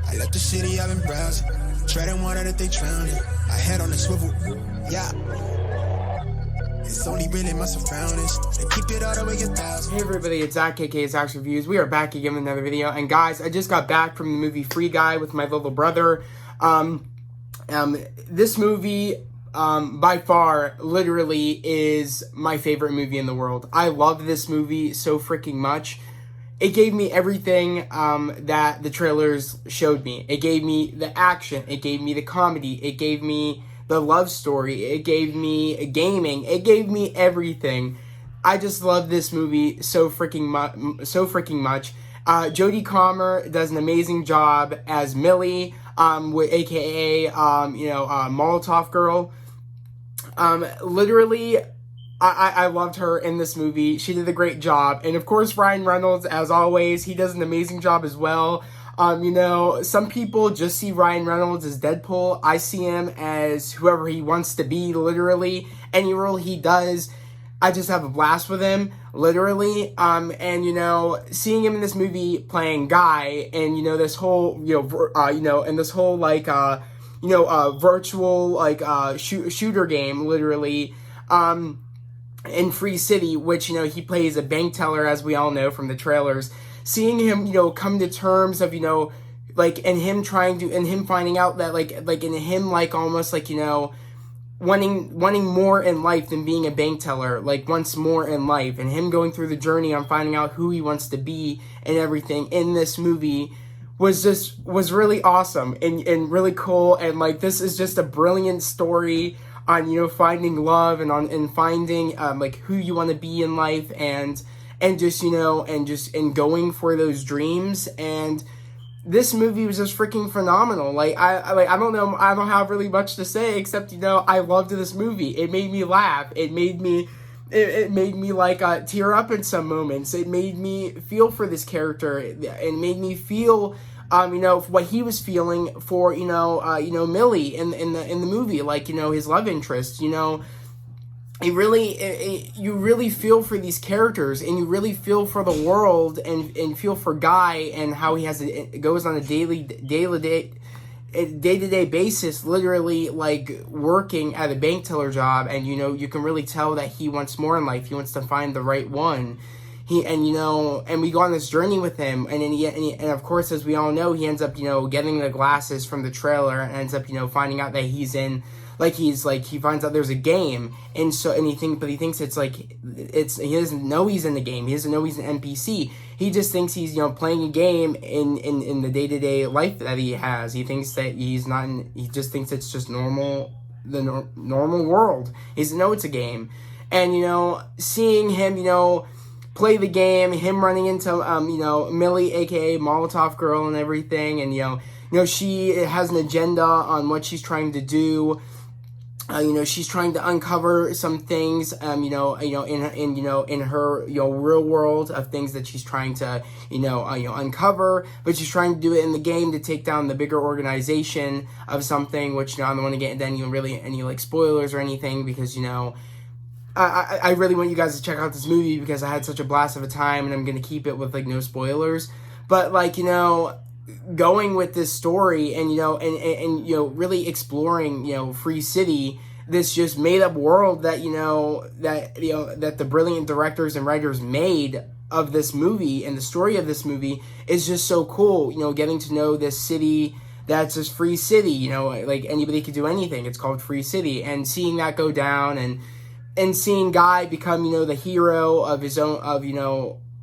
I left the city, I've been browsing. Treading water that they drowning. I head on the swivel, yeah. It's only really my surroundings. They keep it all the way 1,000. Hey everybody, it's Zach, aka Zach's Reviews. We are back again with another video. And guys, I just got back from the movie Free Guy with my little brother. This movie, by far, literally is my favorite movie in the world. I love this movie so freaking much. It gave me everything that the trailers showed me. It gave me the action. It gave me the comedy. It gave me the love story. It gave me gaming. It gave me everything. I just love this movie so freaking much. Jodie Comer does an amazing job as Millie, aka Molotov Girl. Literally, I loved her in this movie. She did a great job. And of course, Ryan Reynolds, as always, he does an amazing job as well. Some people just see Ryan Reynolds as Deadpool. I see him as whoever he wants to be, literally. Any role he does, I just have a blast with him, literally. Seeing him in this movie playing Guy, and, this whole, and this whole, virtual, shooter game, literally, in Free City, which, he plays a bank teller, as we all know from the trailers. Seeing him, come to terms of, and him finding out that, wanting more in life than being a bank teller, wants more in life, and him going through the journey on finding out who he wants to be and everything in this movie was really awesome and really cool. And, this is just a brilliant story on, finding love and finding, who you want to be in life and going for those dreams. And this movie was just freaking phenomenal. I don't know, I don't have really much to say except, I loved this movie. It made me laugh. It made me tear up in some moments. It made me feel for this character. It made me feel what he was feeling for, Millie in the movie, his love interest, you really feel for these characters, and you really feel for the world, and feel for Guy and how he goes on a day-to-day basis, literally working at a bank teller job, and you can really tell that he wants more in life. He wants to find the right one. And we go on this journey with him, and of course, as we all know, he ends up, getting the glasses from the trailer, and ends up, finding out that he's in, he finds out there's a game, and he thinks he doesn't know he's in the game. He doesn't know he's an NPC. He just thinks he's, playing a game in the day-to-day life that he has. He thinks that he's not he just thinks it's just normal world. He doesn't know it's a game. And, seeing him, play the game, him running into, Millie, aka Molotov Girl, and everything, and, she has an agenda on what she's trying to do. She's trying to uncover some things, in her, real world of things that she's trying to, uncover, but she's trying to do it in the game to take down the bigger organization of something, which, I don't want to get into any spoilers or anything, because, I really want you guys to check out this movie because I had such a blast of a time, and I'm going to keep it with, no spoilers. But, going with this story and, really exploring, Free City, this just made-up world that, that the brilliant directors and writers made of this movie, and the story of this movie is just so cool, getting to know this city that's just Free City, anybody could do anything. It's called Free City, and seeing that go down, and seeing Guy become, the hero of his own,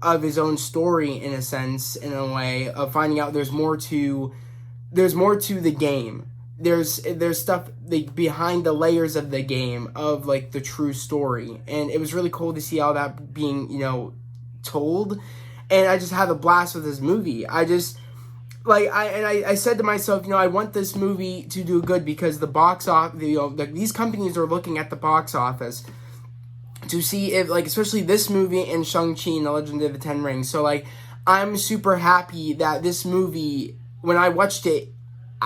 of his own story, in a sense, in a way, of finding out there's more to the game. There's stuff behind the layers of the game, of, the true story. And it was really cool to see all that being, told. And I just had a blast with this movie. I just, I said to myself, I want this movie to do good, because the box office, these companies are looking at the box office to see if, especially this movie and Shang-Chi and the Legend of the Ten Rings. So, I'm super happy that this movie, when I watched it,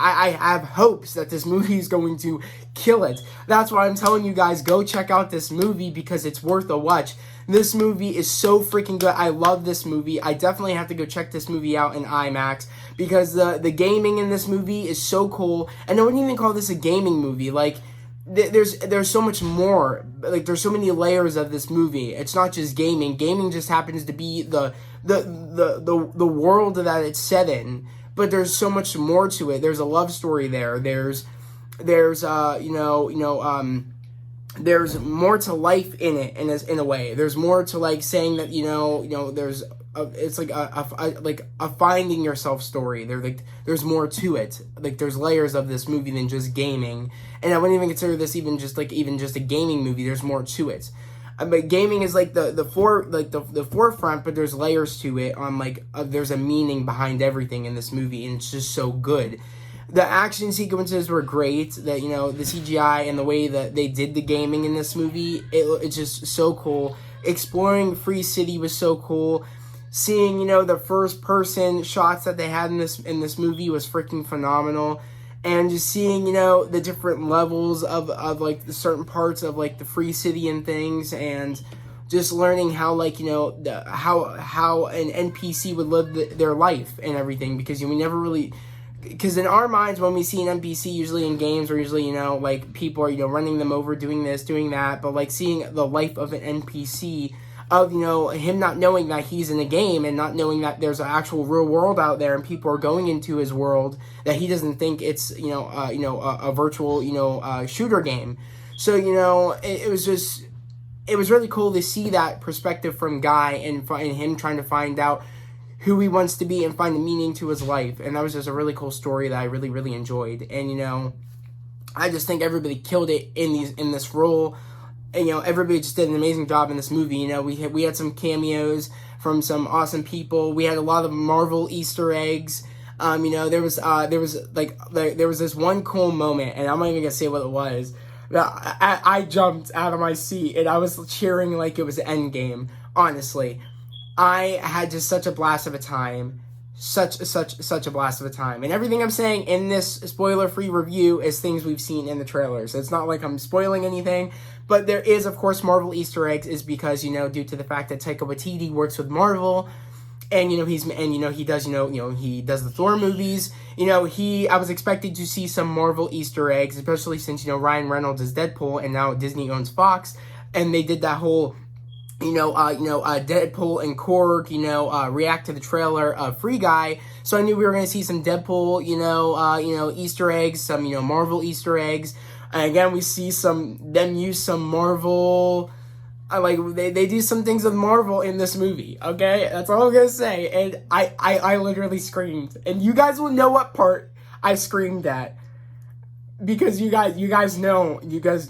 I have hopes that this movie is going to kill it. That's why I'm telling you guys, go check out this movie because it's worth a watch. This movie is so freaking good. I love this movie. I definitely have to go check this movie out in IMAX because the gaming in this movie is so cool. And I wouldn't even call this a gaming movie. Like, there's so much more. Like, there's so many layers of this movie. It's not just gaming. Gaming just happens to be the world that it's set in. But there's so much more to it. There's a love story there. There's there's more to life in it in a way. There's more to like saying that there's it's like a finding yourself story. There's more to it. Like there's layers of this movie than just gaming. And I wouldn't even consider this even just a gaming movie. There's more to it. But gaming is like the forefront, but there's layers to it. There's a meaning behind everything in this movie, and it's just so good. The action sequences were great. The CGI and the way that they did the gaming in this movie, it's just so cool. Exploring Free City was so cool. Seeing the first person shots that they had in this movie was freaking phenomenal. And just seeing, the different levels of like the certain parts of like the Free City and things, and just learning how how an NPC would live their life and everything, because we never really, because in our minds when we see an NPC usually in games or usually like people are running them over, doing this, doing that, but like seeing the life of an NPC, of him not knowing that he's in a game and not knowing that there's an actual real world out there and people are going into his world, that he doesn't think it's a virtual shooter game. So it was really cool to see that perspective from Guy and him trying to find out who he wants to be and find a meaning to his life. And that was just a really cool story that I really, really enjoyed. And I just think everybody killed it in this role. And everybody just did an amazing job in this movie. We had some cameos from some awesome people. We had a lot of Marvel Easter eggs. There was this one cool moment, and I'm not even gonna say what it was. I jumped out of my seat and I was cheering like it was Endgame. Honestly, I had just such a blast of a time. Such a blast of a time. And everything I'm saying in this spoiler-free review is things we've seen in the trailers. It's not like I'm spoiling anything, but there is, of course, Marvel Easter eggs, is because, due to the fact that Taika Waititi works with Marvel, and, he does the Thor movies. I was expecting to see some Marvel Easter eggs, especially since, Ryan Reynolds is Deadpool, and now Disney owns Fox, and they did that whole Deadpool and Korg, react to the trailer of Free Guy. So I knew we were going to see some Deadpool, Easter eggs, some, Marvel Easter eggs. And again, we see them use some Marvel, they do some things with Marvel in this movie, okay? That's all I'm going to say. And I literally screamed. And you guys will know what part I screamed at. Because you guys know, you guys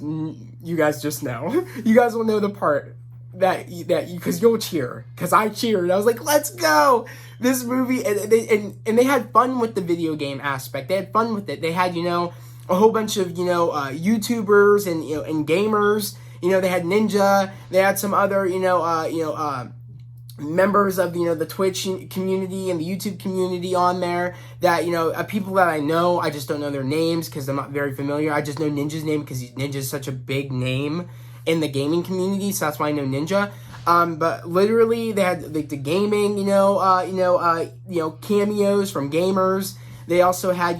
just know. You guys will know the part that because you'll cheer, because I cheered. I was like, let's go, this movie. And they had fun with the video game aspect. They had fun with it. They had a whole bunch of YouTubers and gamers. They had Ninja. They had some other members of the Twitch community and the YouTube community on there, that people that I know. I just don't know their names because I'm not very familiar. I just know Ninja's name because Ninja's such a big name in the gaming community, so that's why I know Ninja. But literally, they had the gaming, cameos from gamers. They also had,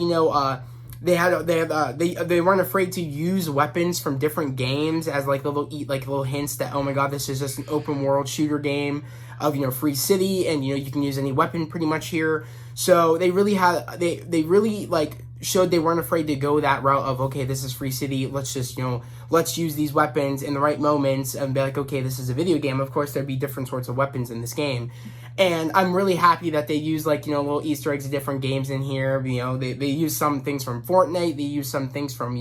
they weren't afraid to use weapons from different games as little hints that, oh my god, this is just an open world shooter game of Free City, and you can use any weapon pretty much here. So they really showed they weren't afraid to go that route of, okay, this is Free City, let's just, let's use these weapons in the right moments and be like, okay, this is a video game. Of course, there'd be different sorts of weapons in this game. And I'm really happy that they use, little Easter eggs of different games in here. They use some things from Fortnite, they use some things from,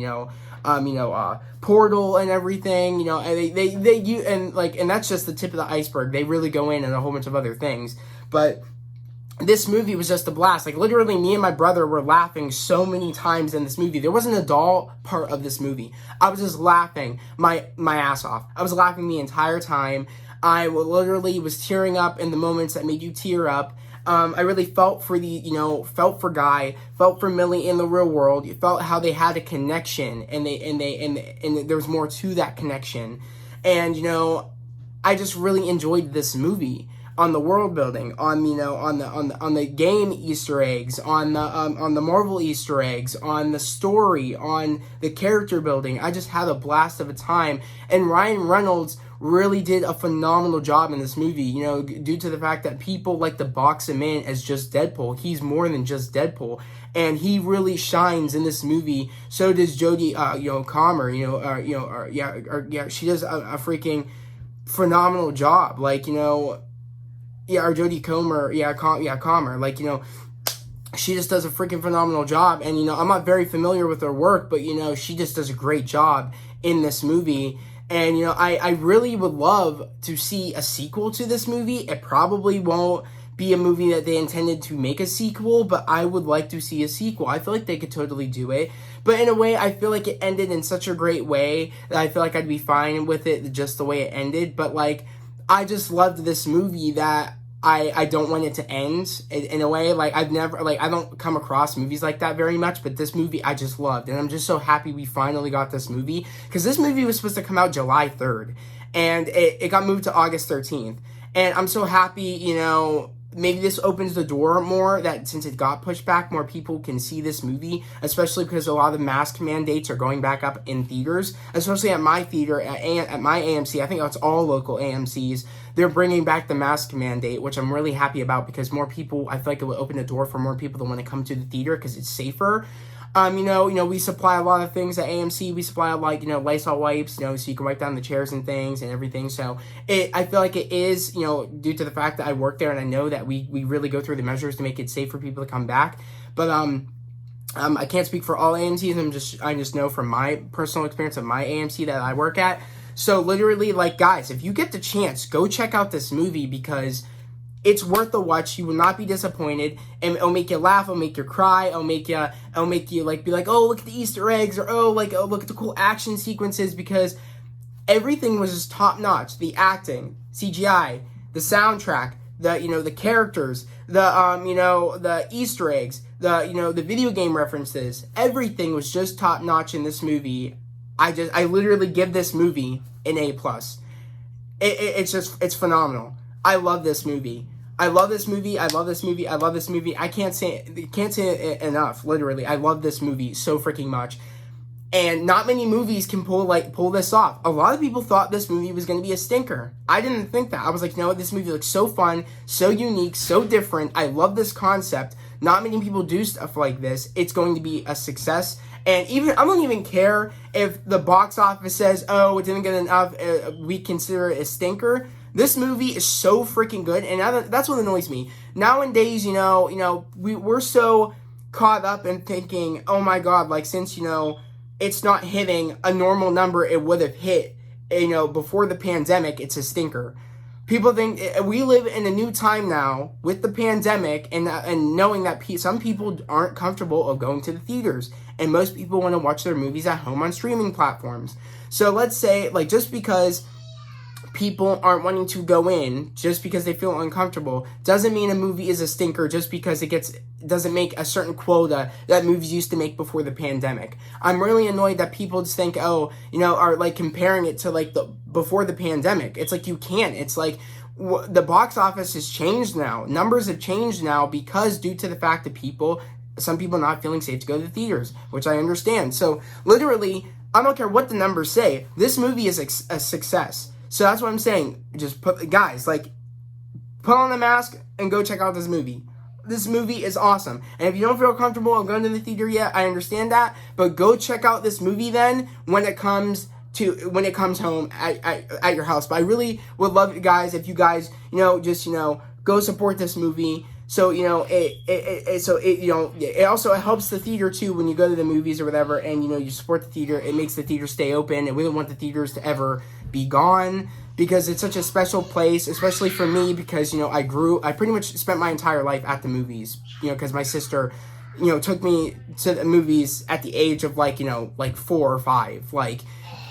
Portal and everything, and they use, and that's just the tip of the iceberg. They really go in and a whole bunch of other things. But this movie was just a blast. Literally, me and my brother were laughing so many times in this movie. There wasn't a dull part of this movie. I was just laughing my ass off. I was laughing the entire time. I literally was tearing up in the moments that made you tear up. I really felt for felt for Guy, felt for Millie in the real world. You felt how they had a connection, and there was more to that connection. And I just really enjoyed this movie on the world building, on the game Easter eggs, on the Marvel Easter eggs, on the story, on the character building. I just had a blast of a time, and Ryan Reynolds really did a phenomenal job in this movie, due to the fact that people like to box him in as just Deadpool. He's more than just Deadpool, and he really shines in this movie. So does Jodie Comer, she does a freaking phenomenal job, or Jodie Comer, Comer, she just does a freaking phenomenal job. And I'm not very familiar with her work, but she just does a great job in this movie. And I really would love to see a sequel to this movie. It probably won't be a movie that they intended to make a sequel, but I would like to see a sequel. I feel like they could totally do it. But in a way, I feel like it ended in such a great way that I feel like I'd be fine with it just the way it ended. But I just loved this movie that I don't want it to end in a way. I've never, I don't come across movies like that very much, but this movie I just loved. And I'm just so happy we finally got this movie, because this movie was supposed to come out July 3rd, and it got moved to August 13th. And I'm so happy, maybe this opens the door more, that since it got pushed back, more people can see this movie, especially because a lot of the mask mandates are going back up in theaters, especially at my theater, at my AMC. I think that's all local AMCs. They're bringing back the mask mandate, which I'm really happy about, because more people, I feel like it will open the door for more people to want to come to the theater because it's safer. We supply a lot of things at AMC. We supply Lysol wipes, so you can wipe down the chairs and things and everything. So I feel like it is, due to the fact that I work there, and I know that we really go through the measures to make it safe for people to come back. But I can't speak for all AMCs. I just know from my personal experience of my AMC that I work at. So literally, guys, if you get the chance, go check out this movie, because it's worth the watch. You will not be disappointed, and it'll make you laugh, it'll make you cry, it'll make you be like, oh, look at the Easter eggs, or oh, look at the cool action sequences, because everything was just top notch. The acting, CGI, the soundtrack, the characters, the Easter eggs, the video game references, everything was just top notch in this movie. I literally give this movie an A+. It's phenomenal. I love this movie. I love this movie. I can't say it enough. Literally, I love this movie so freaking much. And not many movies can pull this off. A lot of people thought this movie was going to be a stinker. I didn't think that. I was like, this movie looks so fun, so unique, so different. I love this concept. Not many people do stuff like this. It's going to be a success. And I don't even care if the box office says, oh, it didn't get enough, we consider it a stinker. This movie is so freaking good, and that's what annoys me. Nowadays, we're so caught up in thinking, oh my god, since, it's not hitting a normal number it would have hit, before the pandemic, it's a stinker. People think we live in a new time now with the pandemic, and knowing that some people aren't comfortable of going to the theaters, and most people want to watch their movies at home on streaming platforms. So let's say, just because people aren't wanting to go in, just because they feel uncomfortable, doesn't mean a movie is a stinker just because it doesn't make a certain quota that movies used to make before the pandemic. I'm really annoyed that people just think, are comparing it to the before the pandemic. It's you can't. It's the box office has changed now. Numbers have changed now because due to the fact that some people not feeling safe to go to the theaters, which I understand. So literally, I don't care what the numbers say. This movie is a success. So that's what I'm saying. Just put on a mask and go check out this movie. This movie is awesome. And if you don't feel comfortable going to the theater yet, I understand that. But go check out this movie then when it comes home at your house. But I really would love it, guys, if you guys, go support this movie. So, it also helps the theater too when you go to the movies or whatever, and, you support the theater. It makes the theater stay open, and we don't want the theaters to ever be gone, because it's such a special place, especially for me, because, I pretty much spent my entire life at the movies, because my sister, took me to the movies at the age of 4 or 5,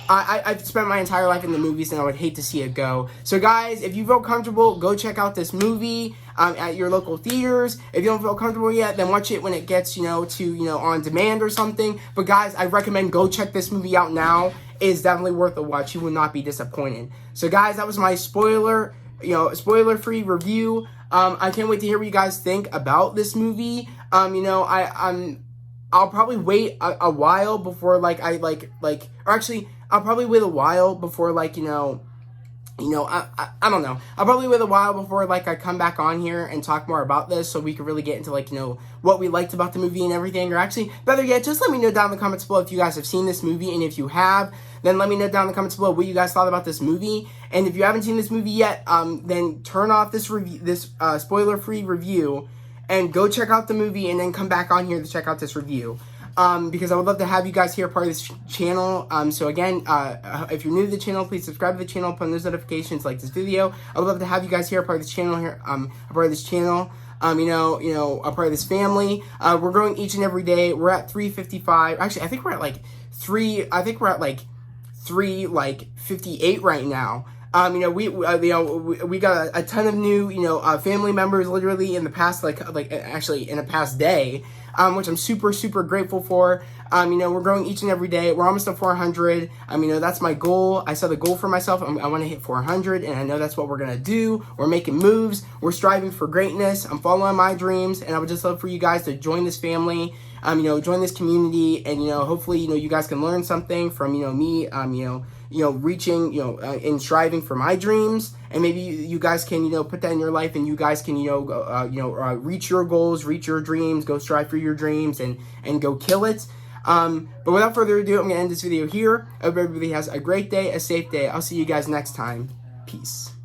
I've spent my entire life in the movies, and I would hate to see it go. So guys, if you feel comfortable, go check out this movie. at your local theaters. If you don't feel comfortable yet, then watch it when it gets, to, on demand or something. But guys, I recommend go check this movie out now. It is definitely worth a watch. You will not be disappointed. So guys, that was my spoiler-free review. I can't wait to hear what you guys think about this movie. I'll probably wait a while before, I'll probably wait a while before, I don't know. I'll probably wait a while before, I come back on here and talk more about this so we can really get into, what we liked about the movie and everything. Or actually, better yet, just let me know down in the comments below if you guys have seen this movie. And if you have, then let me know down in the comments below what you guys thought about this movie. And if you haven't seen this movie yet, then turn off this spoiler-free review and go check out the movie and then come back on here to check out this review. Because I would love to have you guys here part of this channel. So again, if you're new to the channel, please subscribe to the channel, put on those notifications, like this video. I would love to have you guys here part of this channel here, a part of this channel. A part of this family. We're growing each and every day. We're at 355. Actually, I think we're at 358 right now. We got a ton of new, family members literally in the past, actually in the past day, which I'm super, super grateful for. We're growing each and every day. We're almost at 400. That's my goal. I set a goal for myself. I want to hit 400, and I know that's what we're going to do. We're making moves. We're striving for greatness. I'm following my dreams, and I would just love for you guys to join this family, join this community, and, hopefully, you guys can learn something from, me, reaching, and striving for my dreams, and maybe you guys can, put that in your life, and you guys can, reach your goals, reach your dreams, go strive for your dreams, and go kill it. But without further ado, I'm going to end this video here. I hope everybody has a great day, a safe day. I'll see you guys next time. Peace.